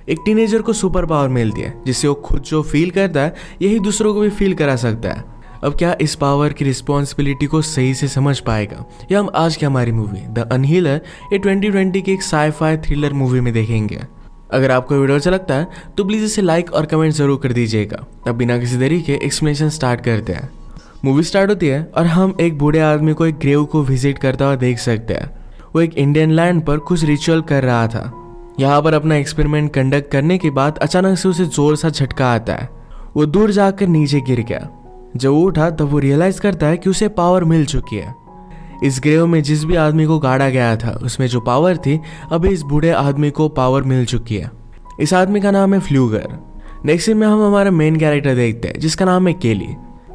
एक टीनेजर को super power मिलती है जिससे वो खुद जो फील करता है यही दूसरों को भी फील करा सकता है। अब क्या इस पावर की रिस्पॉन्सिबिलिटी को सही से समझ पाएगा, या हम आज की हमारी मूवी द अनहीलर ये 2020 की एक साई-फाई थ्रिलर मूवी में देखेंगे। अगर आपको वीडियो अच्छा लगता है तो प्लीज़ इसे लाइक और कमेंट जरूर कर दीजिएगा। अब बिना किसी देरी के एक्सप्लेनेशन स्टार्ट करते हैं। मूवी स्टार्ट होती है और हम एक बूढ़े आदमी को एक ग्रेव को विजिट करता हुआ देख सकते हैं। वो एक इंडियन लैंड पर कुछ रिचुअल कर रहा था। यहाँ पर अपना एक्सपेरिमेंट कंडक्ट करने के बाद अचानक से उसे जोर सा झटका आता है। वो दूर जाकर नीचे गिर गया। जब वो उठा तब वो रियलाइज करता है कि उसे पावर मिल चुकी है। इस ग्रेव में जिस भी आदमी को गाड़ा गया था उसमें जो पावर थी अभी इस बूढ़े आदमी को पावर मिल चुकी है। इस आदमी का नाम है फ्लूगर। नेक्स्ट सीन में हम हमारा मेन कैरेक्टर देखते हैं जिसका नाम है केली।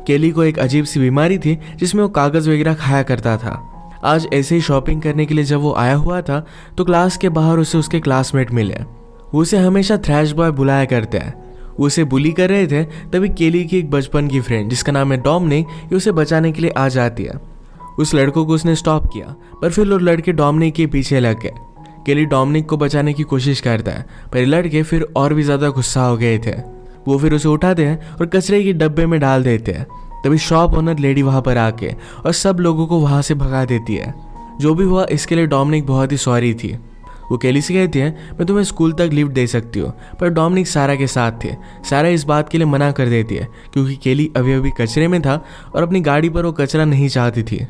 केली को एक अजीब सी बीमारी थी जिसमें वो कागज वगैरह खाया करता था। आज ऐसे ही शॉपिंग करने के लिए जब वो आया हुआ था तो क्लास के बाहर उसे उसके क्लासमेट मिले। वो उसे हमेशा थ्रैश बॉय बुलाया करते हैं। वो उसे बुली कर रहे थे तभी केली की एक बचपन की फ्रेंड जिसका नाम है डोमिनिक ये उसे बचाने के लिए आ जाती है। उस लड़कों को उसने स्टॉप किया पर फिर वो लड़के डोमिनिक के पीछे लग गए। केली डोमिनिक को बचाने की कोशिश करता है पर लड़के फिर और भी ज़्यादा गुस्सा हो गए थे। वो फिर उसे उठाते हैं और कचरे के डब्बे में डाल देते हैं। तभी शॉप ओनर लेडी वहाँ पर आके और सब लोगों को वहाँ से भगा देती है। जो भी हुआ इसके लिए डोमिनिक बहुत ही सॉरी थी। वो केली से कहती है मैं तुम्हें स्कूल तक लिफ्ट दे सकती हूँ, पर डोमिनिक सारा के साथ थे। सारा इस बात के लिए मना कर देती है क्योंकि केली अभी अभी कचरे में था और अपनी गाड़ी पर वो कचरा नहीं चाहती थी।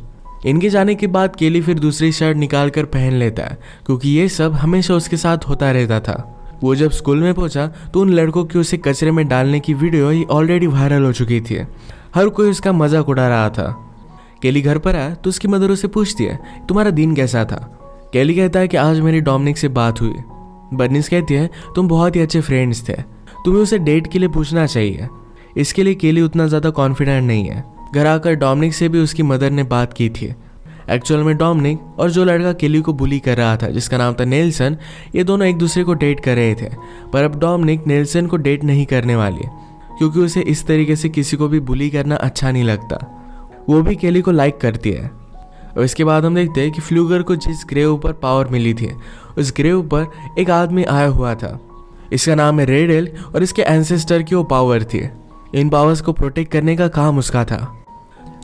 इनके जाने के बाद केली फिर दूसरी शर्ट निकाल कर पहन लेता है क्योंकि ये सब हमेशा उसके साथ होता रहता था। वो जब स्कूल में पहुंचा तो उन लड़कों की उसे कचरे में डालने की वीडियो ही ऑलरेडी वायरल हो चुकी थी। हर कोई उसका मजाक उड़ा रहा था। केली घर पर आया तो उसकी मदर उसे पूछती है तुम्हारा दिन कैसा था। केली कहता है कि आज मेरी डोमिनिक से बात हुई। बर्निस कहती है तुम बहुत ही अच्छे फ्रेंड्स थे, तुम्हें उसे डेट के लिए पूछना चाहिए। इसके लिए केली उतना ज़्यादा कॉन्फिडेंट नहीं है। घर आकर डोमिनिक से भी उसकी मदर ने बात की थी। एक्चुअल में डोमिनिक और जो लड़का केली को बुली कर रहा था जिसका नाम था नेल्सन, ये दोनों एक दूसरे को डेट कर रहे थे। पर अब डोमिनिक नेल्सन को डेट नहीं करने वाली क्योंकि उसे इस तरीके से किसी को भी बुली करना अच्छा नहीं लगता। वो भी केली को लाइक करती है। और इसके बाद हम देखते हैं कि फ्लूगर को जिस ग्रेव पर पावर मिली थी उस ग्रेव पर एक आदमी आया हुआ था। इसका नाम है रेडेल और इसके एंसेस्टर की वो पावर थी। इन पावर्स को प्रोटेक्ट करने का काम उसका था।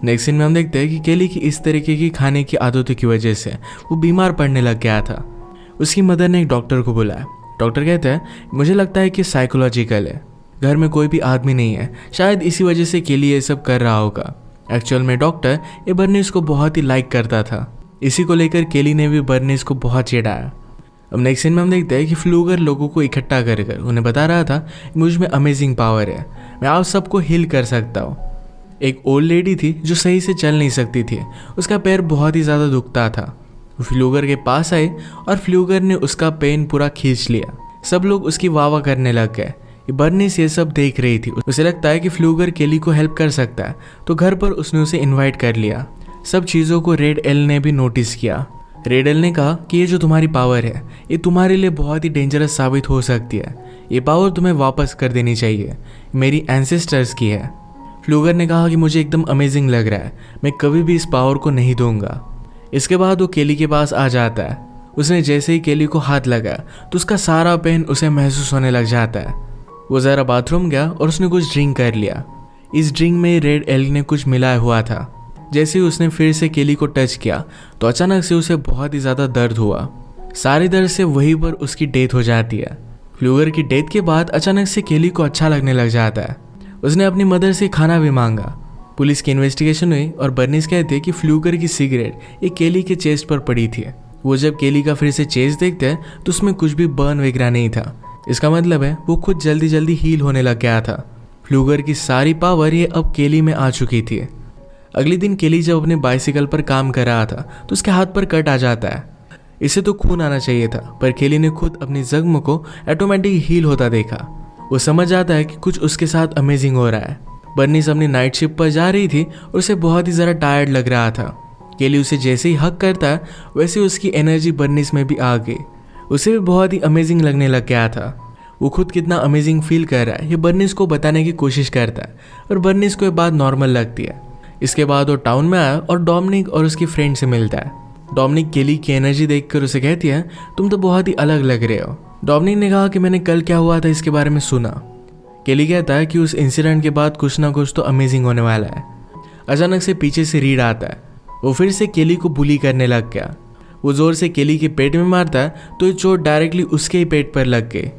नेक्स्ट सीन में हम देखते हैं कि केली की इस तरीके की खाने की आदतों की वजह से वो बीमार पड़ने लग गया था। उसकी मदर ने एक डॉक्टर को बुलाया। डॉक्टर कहते हैं मुझे लगता है कि साइकोलॉजिकल है, घर में कोई भी आदमी नहीं है, शायद इसी वजह से केली ये सब कर रहा होगा। एक्चुअल में डॉक्टर ये बर्निस को बहुत ही लाइक करता था। इसी को लेकर केली ने भी बर्निस को बहुत चिढ़ाया। अब नेक्स्ट सीन में हम देखते हैं कि फ्लूगर लोगों को इकट्ठा कर कर उन्हें बता रहा था मुझ में अमेजिंग पावर है, मैं आप सबको हील कर सकता हूँ। एक ओल्ड लेडी थी जो सही से चल नहीं सकती थी, उसका पैर बहुत ही ज़्यादा दुखता था। फ्लूगर के पास आए और फ्लूगर ने उसका पेन पूरा खींच लिया। सब लोग उसकी वाह करने लग गए। बर्निस ये सब देख रही थी। उसे लगता है कि फ्लूगर केली को हेल्प कर सकता है तो घर पर उसने उसे इनवाइट कर लिया। सब चीज़ों को रेड एल ने भी नोटिस किया। रेड एल ने कहा कि ये जो तुम्हारी पावर है ये तुम्हारे लिए बहुत ही डेंजरस साबित हो सकती है। ये पावर तुम्हें वापस कर देनी चाहिए, मेरी एंसेस्टर्स की है। फ्लूगर ने कहा कि मुझे एकदम अमेजिंग लग रहा है, मैं कभी भी इस पावर को नहीं दूंगा। इसके बाद वो केली के पास आ जाता है। उसने जैसे ही केली को हाथ लगाया तो उसका सारा पेन उसे महसूस होने लग जाता है। वो ज़रा बाथरूम गया और उसने कुछ ड्रिंक कर लिया। इस ड्रिंक में रेड एल ने कुछ मिलाया हुआ था। जैसे ही उसने फिर से केली को टच किया तो अचानक से उसे बहुत ही ज़्यादा दर्द हुआ। सारी दर्द से वहीं पर उसकी डेथ हो जाती है। फ्लूगर की डेथ के बाद अचानक से केली को अच्छा लगने लग जाता है। उसने अपनी मदर से खाना भी मांगा। पुलिस की इन्वेस्टिगेशन हुई और बर्निस कहते हैं कि फ्लूगर की सिगरेट एक केली के चेस्ट पर पड़ी थी। वो जब केली का फिर से चेस्ट देखते हैं तो उसमें कुछ भी बर्न वगैरह नहीं था। इसका मतलब है वो खुद जल्दी जल्दी हील होने लग गया था। फ्लूगर की सारी पावर ये अब केली में आ चुकी थी। अगले दिन केली जब अपने बाइसिकल पर काम कर रहा था तो उसके हाथ पर कट आ जाता है। इसे तो खून आना चाहिए था पर केली ने खुद अपनी जख्म को ऑटोमेटिक हील होता देखा। वो समझ आता है कि कुछ उसके साथ अमेजिंग हो रहा है। बर्निस अपनी नाइट शिफ्ट पर जा रही थी और उसे बहुत ही ज़्यादा टायर्ड लग रहा था। केली उसे जैसे ही हक करता है वैसे उसकी एनर्जी बर्निस में भी आ गई। उसे भी बहुत ही अमेजिंग लगने लग गया था। वो खुद कितना अमेजिंग फील कर रहा है ये बर्निस को बताने की कोशिश करता है और बर्निस को ये बात नॉर्मल लगती है। इसके बाद वो टाउन में आया और डोमिनिक और उसकी फ्रेंड से मिलता है। डोमिनिक केली की एनर्जी देखकर उसे कहती है तुम तो बहुत ही अलग लग रहे हो। डोमिनिक ने कहा कि मैंने कल क्या हुआ था इसके बारे में सुना। केली कहता है कि उस इंसिडेंट के बाद कुछ ना कुछ तो अमेजिंग होने वाला है। अचानक से पीछे से रीड आता है। वो फिर से केली को बुली करने लग गया। वो जोर से केली के पेट में मारता है तो ये चोट डायरेक्टली उसके ही पेट पर लग गई।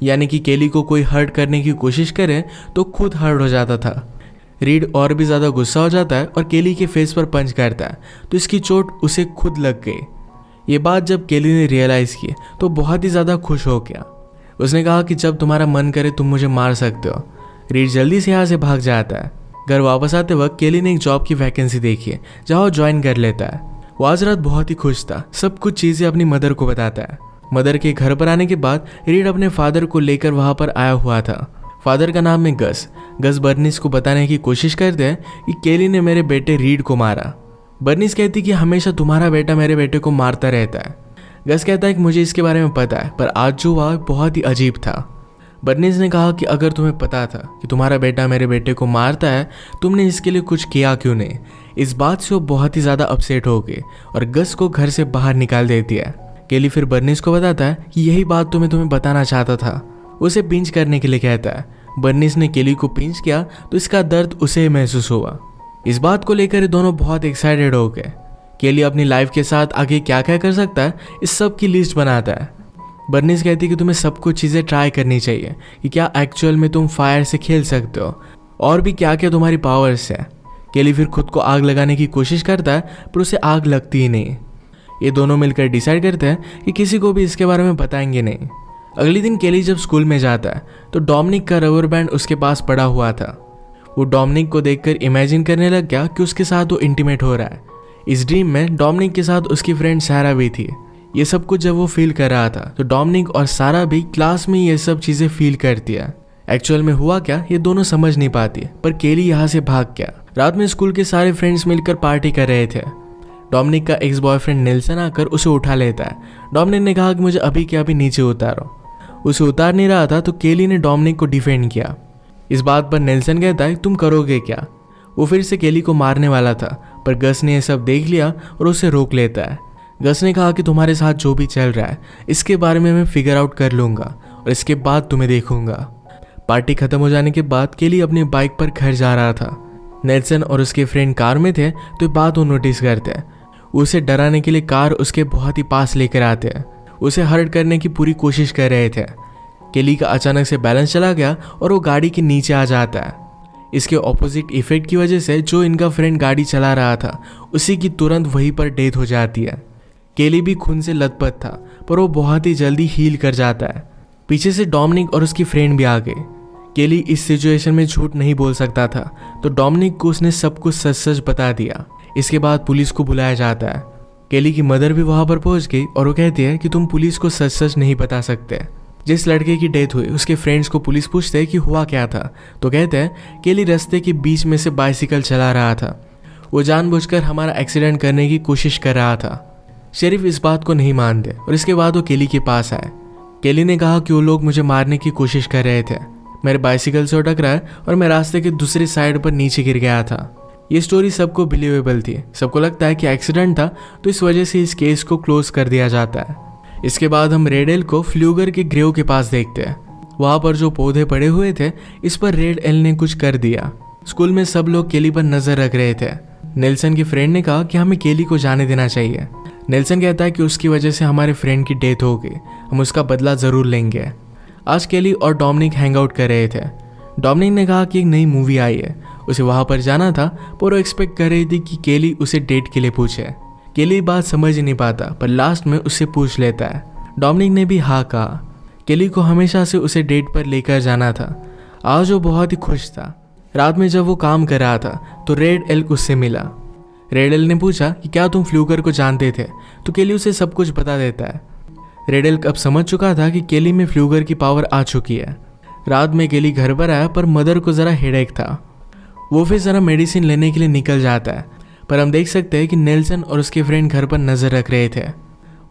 यानी कि केली को कोई हर्ट करने की कोशिश करे तो खुद हर्ट हो जाता था। रीड और भी ज़्यादा गुस्सा हो जाता है और केली के फेस पर पंच करता है तो इसकी चोट उसे खुद लग गई। ये बात जब केली ने रियलाइज़ की तो बहुत ही ज़्यादा खुश हो गया। उसने कहा कि जब तुम्हारा मन करे तुम मुझे मार सकते हो। रीड जल्दी से यहाँ से भाग जाता है। घर वापस आते वक्त केली ने एक जॉब की वैकेंसी देखी है जहाँ वो ज्वाइन कर लेता है। वो आज रात बहुत ही खुश था। सब कुछ चीज़ें अपनी मदर को बताता है। मदर के घर पर आने के बाद रीड अपने फादर को लेकर वहाँ पर आया हुआ था। फादर का नाम है गस। गस बर्निस को बताने की कोशिश करते हैं कि केली ने मेरे बेटे रीड को मारा। बर्निस कहती कि हमेशा तुम्हारा बेटा मेरे बेटे को मारता रहता है। गस कहता है कि मुझे इसके बारे में पता है, पर आज जो हुआ बहुत ही अजीब था। बर्निस ने कहा कि अगर तुम्हें पता था कि तुम्हारा बेटा मेरे बेटे को मारता है, तुमने इसके लिए कुछ किया क्यों नहीं। इस बात से वो बहुत ही ज़्यादा अपसेट हो गई और गस को घर से बाहर निकाल देती है। केली फिर बर्निस को बताता है कि यही बात तो मैं तुम्हें बताना चाहता था। उसे पिंच करने के लिए कहता है। बर्निस ने केली को पिंच किया तो इसका दर्द उसे महसूस हुआ। इस बात को लेकर ये दोनों बहुत एक्साइटेड हो गए। केली अपनी लाइफ के साथ आगे क्या क्या कर सकता है इस सब की लिस्ट बनाता है। बर्निस कहती है कि तुम्हें सब कुछ चीज़ें ट्राई करनी चाहिए कि क्या एक्चुअल में तुम फायर से खेल सकते हो और भी क्या क्या तुम्हारी पावर्स है। केली फिर खुद को आग लगाने की कोशिश करता है पर उसे आग लगती ही नहीं। ये दोनों मिलकर डिसाइड करते हैं कि किसी को भी इसके बारे में बताएंगे नहीं। अगले दिन केली जब स्कूल में जाता है तो डोमिनिक का रबर बैंड उसके पास पड़ा हुआ था। वो डोमिनिक को देखकर इमेजिन करने लग गया कि उसके साथ वो इंटीमेट हो रहा है। इस ड्रीम में डोमिनिक के साथ उसकी फ्रेंड सारा भी थी। ये सब कुछ जब वो फील कर रहा था तो डोमिनिक और सारा भी क्लास में ये सब चीज़ें फील करती है। एक्चुअल में हुआ क्या ये दोनों समझ नहीं पाती, पर केली यहाँ से भाग गया। रात में स्कूल के सारे फ्रेंड्स मिलकर पार्टी कर रहे थे। डोमिनिक का एक्स बॉयफ्रेंड नेल्सन आकर उसे उठा लेता है। डोमिनिक ने कहा कि मुझे अभी के अभी नीचे उतारो। उसे उतार नहीं रहा था तो केली ने डोमिनिक को डिफेंड किया। इस बात पर नेल्सन कहता है तुम करोगे क्या। वो फिर से केली को मारने वाला था, पर गस ने यह सब देख लिया और उसे रोक लेता है। गस ने कहा कि तुम्हारे साथ जो भी चल रहा है इसके बारे में मैं फिगर आउट कर लूँगा और इसके बाद तुम्हें देखूंगा। पार्टी खत्म हो जाने के बाद केली अपनी बाइक पर घर जा रहा था। नेल्सन और उसके फ्रेंड कार में थे तो ये बात वो नोटिस करते हैं। उसे डराने के लिए कार उसके बहुत ही पास लेकर आते हैं। उसे हर्ट करने की पूरी कोशिश कर रहे थे। केली का अचानक से बैलेंस चला गया और वो गाड़ी के नीचे आ जाता है। इसके ऑपोजिट इफेक्ट की वजह से जो इनका फ्रेंड गाड़ी चला रहा था उसी की तुरंत वहीं पर डेथ हो जाती है। केली भी खून से लथपथ था, पर वो बहुत ही जल्दी हील कर जाता है। पीछे से डोमिनिक और उसकी फ्रेंड भी आ गए। केली इस सिचुएशन में झूठ नहीं बोल सकता था तो डोमिनिक को उसने सब कुछ सच सच बता दिया। इसके बाद पुलिस को बुलाया जाता है। केली की मदर भी वहां पर पहुंच गई और वो कहती है कि तुम पुलिस को सच सच नहीं बता सकते। जिस लड़के की डेथ हुई उसके फ्रेंड्स को पुलिस पूछते हैं कि हुआ क्या था तो कहते हैं केली रास्ते के बीच में से बाइसिकल चला रहा था। वो जानबूझकर हमारा एक्सीडेंट करने की कोशिश कर रहा था। शेरिफ इस बात को नहीं मानते और इसके बाद वो केली के पास आए। केली ने कहा कि वो लोग मुझे मारने की कोशिश कर रहे थे। मेरे बाइसिकल से टकराया और मैं रास्ते के दूसरी साइड पर नीचे गिर गया था। ये स्टोरी सबको बिलीवेबल थी। सबको लगता है कि एक्सीडेंट था तो इस वजह से इस केस को क्लोज कर दिया जाता है। इसके बाद हम रेड एल को फ्लूगर के ग्रेव के पास देखते हैं। वहाँ पर जो पौधे पड़े हुए थे इस पर रेड एल ने कुछ कर दिया। स्कूल में सब लोग केली पर नजर रख रहे थे। नेल्सन की फ्रेंड ने कहा कि हमें केली को जाने देना चाहिए। नेल्सन कहता है कि उसकी वजह से हमारे फ्रेंड की डेथ हो गई, हम उसका बदला ज़रूर लेंगे। आज केली और डोमिनिक हैंग आउट कर रहे थे। डोमिनिक ने कहा कि एक नई मूवी आई है, उसे वहाँ पर जाना था, पर वो एक्सपेक्ट कर रही थी कि केली उसे डेट के लिए पूछे। केली बात समझ ही नहीं पाता पर लास्ट में उससे पूछ लेता है। डोमिनिक ने भी हाँ कहा। केली को हमेशा से उसे डेट पर लेकर जाना था। आज वो बहुत ही खुश था। रात में जब वो काम कर रहा था तो रेड एल उससे मिला। रेड एल ने पूछा कि क्या तुम फ्लूगर को जानते थे, तो केली उसे सब कुछ बता देता है। रेड एल अब समझ चुका था कि केली में फ्लूगर की पावर आ चुकी है। रात में केली घर पर आया पर मदर को ज़रा हेडेक था। वो फिर ज़रा मेडिसिन लेने के लिए निकल जाता है, पर हम देख सकते हैं कि नेल्सन और उसके फ्रेंड घर पर नज़र रख रहे थे।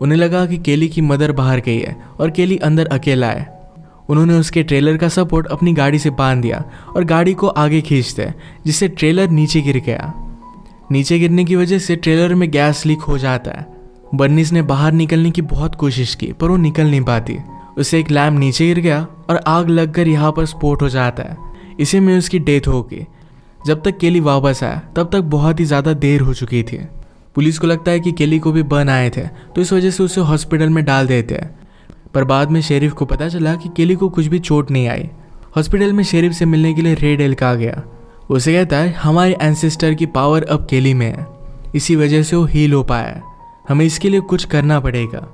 उन्हें लगा कि केली की मदर बाहर गई है और केली अंदर अकेला है। उन्होंने उसके ट्रेलर का सपोर्ट अपनी गाड़ी से बांध दिया और गाड़ी को आगे खींचते जिससे ट्रेलर नीचे गिर गया। नीचे गिरने की वजह से ट्रेलर में गैस लीक हो जाता है। बर्निस ने बाहर निकलने की बहुत कोशिश की पर वो निकल नहीं पाती। उसे एक लैम्प नीचे गिर गया और आग लगकर यहाँ पर स्फोट हो जाता है। इसी में उसकी डेथ हो गई। जब तक केली वापस आया तब तक बहुत ही ज़्यादा देर हो चुकी थी। पुलिस को लगता है कि केली को भी बर्न आए थे, तो इस वजह से उसे हॉस्पिटल में डाल देते हैं। पर बाद में शेरिफ को पता चला कि केली को कुछ भी चोट नहीं आई। हॉस्पिटल में शेरिफ से मिलने के लिए रेड एल्क आ गया। उसे कहता है हमारे एंसेस्टर की पावर अब केली में है, इसी वजह से वो हील हो पाया है, हमें इसके लिए कुछ करना पड़ेगा।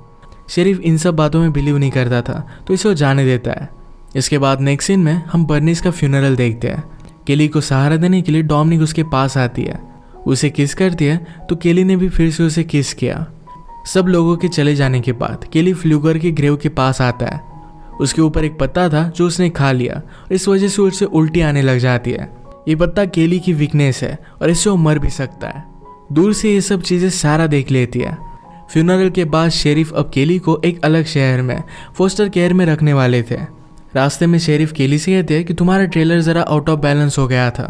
शेरिफ इन सब बातों में बिलीव नहीं करता था, तो इसे वो जाने देता है। इसके बाद नेक्स्ट सीन में हम बर्निस का फ्यूनरल देखते हैं। केली को सहारा देने के लिए डोमिनिक उसके पास आती है, उसे किस करती है, तो केली ने भी फिर से उसे किस किया। सब लोगों के चले जाने के बाद केली फ्लूगर के ग्रेव के पास आता है। उसके ऊपर एक पत्ता था जो उसने खा लिया और इस वजह से उसे उल्टी आने लग जाती है। ये पत्ता केली की वीकनेस है और इससे वो मर भी सकता है। दूर से ये सब चीज़ें सारा देख लेती है। फ्यूनरल के बाद शेरिफ अब केली को एक अलग शहर में फोस्टर केयर में रखने वाले थे। रास्ते में शेरिफ केली से कहते हैं कि तुम्हारा ट्रेलर ज़रा आउट ऑफ बैलेंस हो गया था,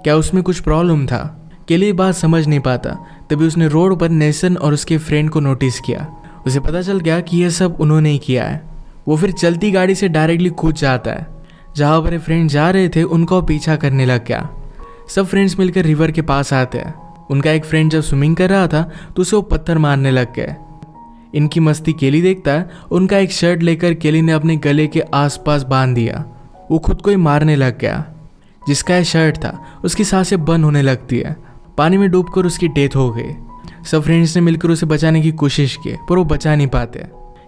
क्या उसमें कुछ प्रॉब्लम था? केली ये बात समझ नहीं पाता। तभी उसने रोड पर नेल्सन और उसके फ्रेंड को नोटिस किया। उसे पता चल गया कि यह सब उन्होंने ही किया है। वो फिर चलती गाड़ी से डायरेक्टली कूद जाता है। जहाँ पर फ्रेंड जा रहे थे उनका वो पीछा करने लग गया। सब फ्रेंड्स मिलकर रिवर के पास आते हैं। उनका एक फ्रेंड जब स्विमिंग कर रहा था तो उसे वो पत्थर मारने लग गए। इनकी मस्ती केली देखता है। उनका एक शर्ट लेकर केली ने अपने गले के आसपास बांध दिया। वो खुद को ही मारने लग गया। जिसका यह शर्ट था उसकी सांसें बंद होने लगती है। पानी में डूबकर उसकी डेथ हो गई। सब फ्रेंड्स ने मिलकर उसे बचाने की कोशिश की पर वो बचा नहीं पाते।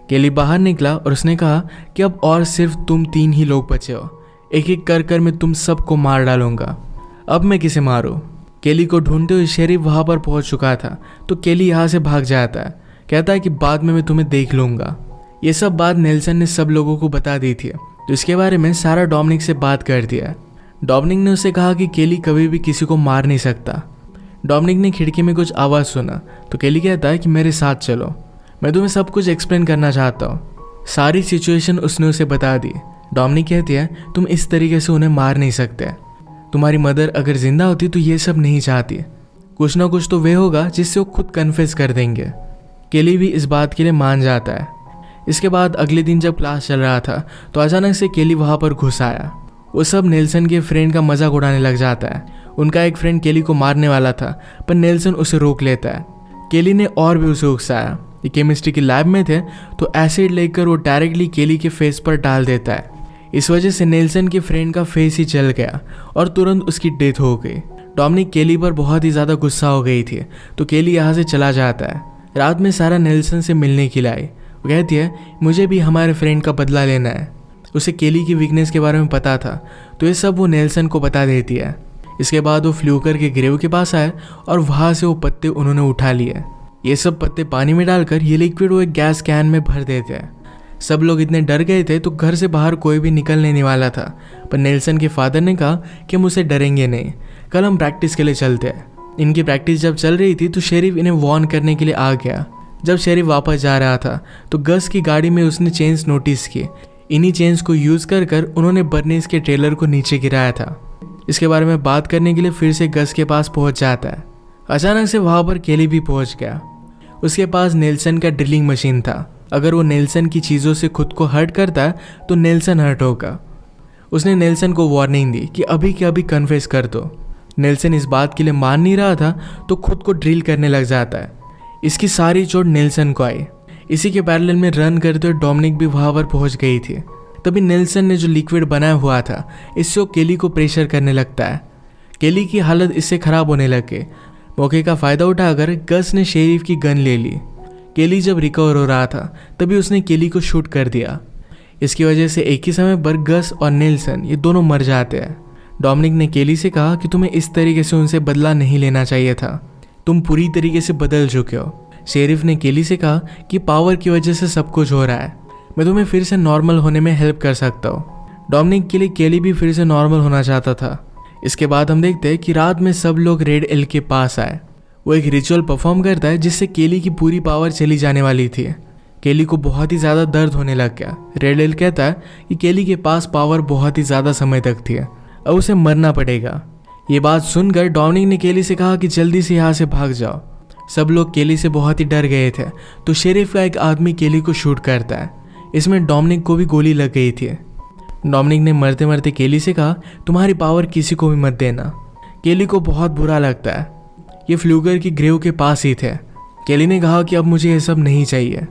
केली बाहर निकला और उसने कहा कि अब और सिर्फ तुम 3 ही लोग बचे हो, एक एक कर कर मैं तुम सबको मार डालूंगा। अब मैं किसे मारूं? केली को ढूंढते हुए शेरिफ वहां पर पहुंच चुका था, तो केली यहाँ से भाग जाता है। कहता है कि बाद में मैं तुम्हें देख लूंगा। ये सब बात नेल्सन ने सब लोगों को बता दी थी, तो इसके बारे में सारा डोमिनिक से बात कर दिया। डोमिनिक ने उसे कहा कि केली कभी भी किसी को मार नहीं सकता। डोमिनिक ने खिड़की में कुछ आवाज़ सुना, तो केली कहता है कि मेरे साथ चलो, मैं तुम्हें सब कुछ एक्सप्लेन करना चाहता हूँ। सारी सिचुएशन उसने उसे बता दी। डोमिनिक कहती है तुम इस तरीके से उन्हें मार नहीं सकते। तुम्हारी मदर अगर जिंदा होती तो ये सब नहीं चाहती। कुछ ना कुछ तो वे होगा जिससे वो खुद कन्फेस कर देंगे। केली भी इस बात के लिए मान जाता है। इसके बाद अगले दिन जब क्लास चल रहा था तो अचानक से केली वहाँ पर घुस आया। वो सब नेल्सन के फ्रेंड का मजाक उड़ाने लग जाता है। उनका एक फ्रेंड केली को मारने वाला था पर नेल्सन उसे रोक लेता है। केली ने और भी उसे उकसाया। ये केमिस्ट्री की लैब में थे तो एसिड लेकर वो डायरेक्टली केली के फेस पर डाल देता है। इस वजह से नेल्सन के फ्रेंड का फेस ही जल गया और तुरंत उसकी डेथ हो गई। डोमिनिक केली पर बहुत ही ज़्यादा गुस्सा हो गई थी, तो केली यहाँ से चला जाता है। रात में सारा नेल्सन से मिलने के लिए आई। वो कहती है मुझे भी हमारे फ्रेंड का बदला लेना है। उसे केली की वीकनेस के बारे में पता था, तो ये सब वो नेल्सन को बता देती है। इसके बाद वो फ्लूकर के ग्रेव के पास आए और वहाँ से वो पत्ते उन्होंने उठा लिए। ये सब पत्ते पानी में डालकर ये लिक्विड वो एक गैस कैन में भर देते हैं। सब लोग इतने डर गए थे तो घर से बाहर कोई भी निकलने नहीं वाला था, पर नेल्सन के फादर ने कहा कि हम उसे डरेंगे नहीं, कल हम प्रैक्टिस के लिए चलते हैं। इनकी प्रैक्टिस जब चल रही थी तो शेरिफ इन्हें वार्न करने के लिए आ गया। जब शेरिफ वापस जा रहा था तो गस की गाड़ी में उसने चेन्स नोटिस की। इन्हीं चेन्स को यूज़ कर कर उन्होंने बर्निस के ट्रेलर को नीचे गिराया था। इसके बारे में बात करने के लिए फिर से गस के पास पहुंच जाता है। अचानक से वहाँ पर केली भी पहुंच गया। उसके पास नेल्सन का ड्रिलिंग मशीन था। अगर वो नेल्सन की चीज़ों से खुद को हर्ट करता तो नेल्सन हर्ट होगा। उसने नेल्सन को वार्निंग दी कि अभी के अभी कन्फेस कर दो। नेल्सन इस बात के लिए मान नहीं रहा था तो खुद को ड्रिल करने लग जाता है। इसकी सारी चोट नेल्सन को आई। इसी के पैरेलल में रन करते हुए डोमिनिक भी वहाँ पर पहुँच गई थी। तभी नेल्सन ने जो लिक्विड बनाया हुआ था इससे वो केली को प्रेशर करने लगता है। केली की हालत इससे ख़राब होने लग गई। मौके का फ़ायदा उठाकर गस ने शेरिफ की गन ले ली। केली जब रिकवर हो रहा था तभी उसने केली को शूट कर दिया। इसकी वजह से एक ही समय पर गस और नेल्सन ये दोनों मर जाते हैं। डोमिनिक ने केली से कहा कि तुम्हें इस तरीके से उनसे बदला नहीं लेना चाहिए था, तुम पूरी तरीके से बदल चुके हो। शेरिफ ने केली से कहा कि पावर की वजह से सब कुछ हो रहा है, मैं तुम्हें फिर से नॉर्मल होने में हेल्प कर सकता हूँ। डोमिनिक के लिए केली भी फिर से नॉर्मल होना चाहता था। इसके बाद हम देखते हैं कि रात में सब लोग रेड एल्क के पास आए। वो एक रिचुअल परफॉर्म करता है जिससे केली की पूरी पावर चली जाने वाली थी। केली को बहुत ही ज़्यादा दर्द होने लग गया। रेड एल्क कहता है कि केली के पास पावर बहुत ही ज़्यादा समय तक थी, अब उसे मरना पड़ेगा। ये बात सुनकर डोमिनिक ने केली से कहा कि जल्दी से यहाँ से भाग जाओ। सब लोग केली से बहुत ही डर गए थे, तो शेरिफ का एक आदमी केली को शूट करता है। इसमें डोमिनिक को भी गोली लग गई थी। डोमिनिक ने मरते मरते केली से कहा, तुम्हारी पावर किसी को भी मत देना। केली को बहुत बुरा लगता है। ये फ्लूगर की ग्रेव के पास ही थे। केली ने कहा कि अब मुझे ये सब नहीं चाहिए।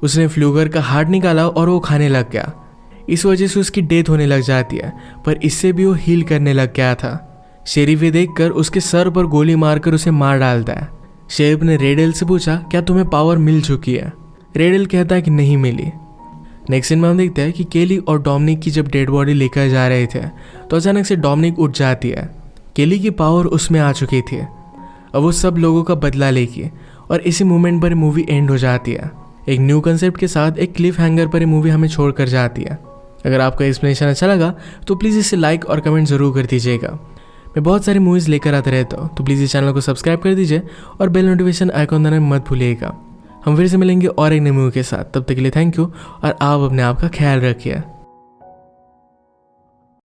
उसने फ्लूगर का हार्ट निकाला और वो खाने लग गया। इस वजह से उसकी डेथ होने लग जाती है, पर इससे भी वो हील करने लग गया था। शेरिफ ये देखकर उसके सर पर गोली मारकर उसे मार डालता है। शेरिफ ने रेडल से पूछा, क्या तुम्हें पावर मिल चुकी है? रेडल कहता है कि नहीं मिली। नेक्स्ट सीन में हम देखते हैं कि केली और डोमिनिक की जब डेड बॉडी लेकर जा रहे थे तो अचानक से डोमिनिक उठ जाती है। केली की पावर उसमें आ चुकी थी। अब वो सब लोगों का बदला लेगी और इसी मोमेंट पर मूवी एंड हो जाती है। एक न्यू कंसेप्ट के साथ एक क्लिफ हैंगर पर मूवी हमें छोड़कर जाती है। अगर आपका एक्सप्लेनेशन अच्छा लगा तो प्लीज़ इसे लाइक और कमेंट ज़रूर कर दीजिएगा। मैं बहुत सारी मूवीज़ लेकर आता रहता हूँ, तो प्लीज़ इस चैनल को सब्सक्राइब कर दीजिए और बेल नोटिफिकेशन आइकॉन दबाना मत भूलिएगा। हम फिर से मिलेंगे और एक नई मूवी के साथ। तब तक के लिए थैंक यू और आप अपने आप का ख्याल रखिए।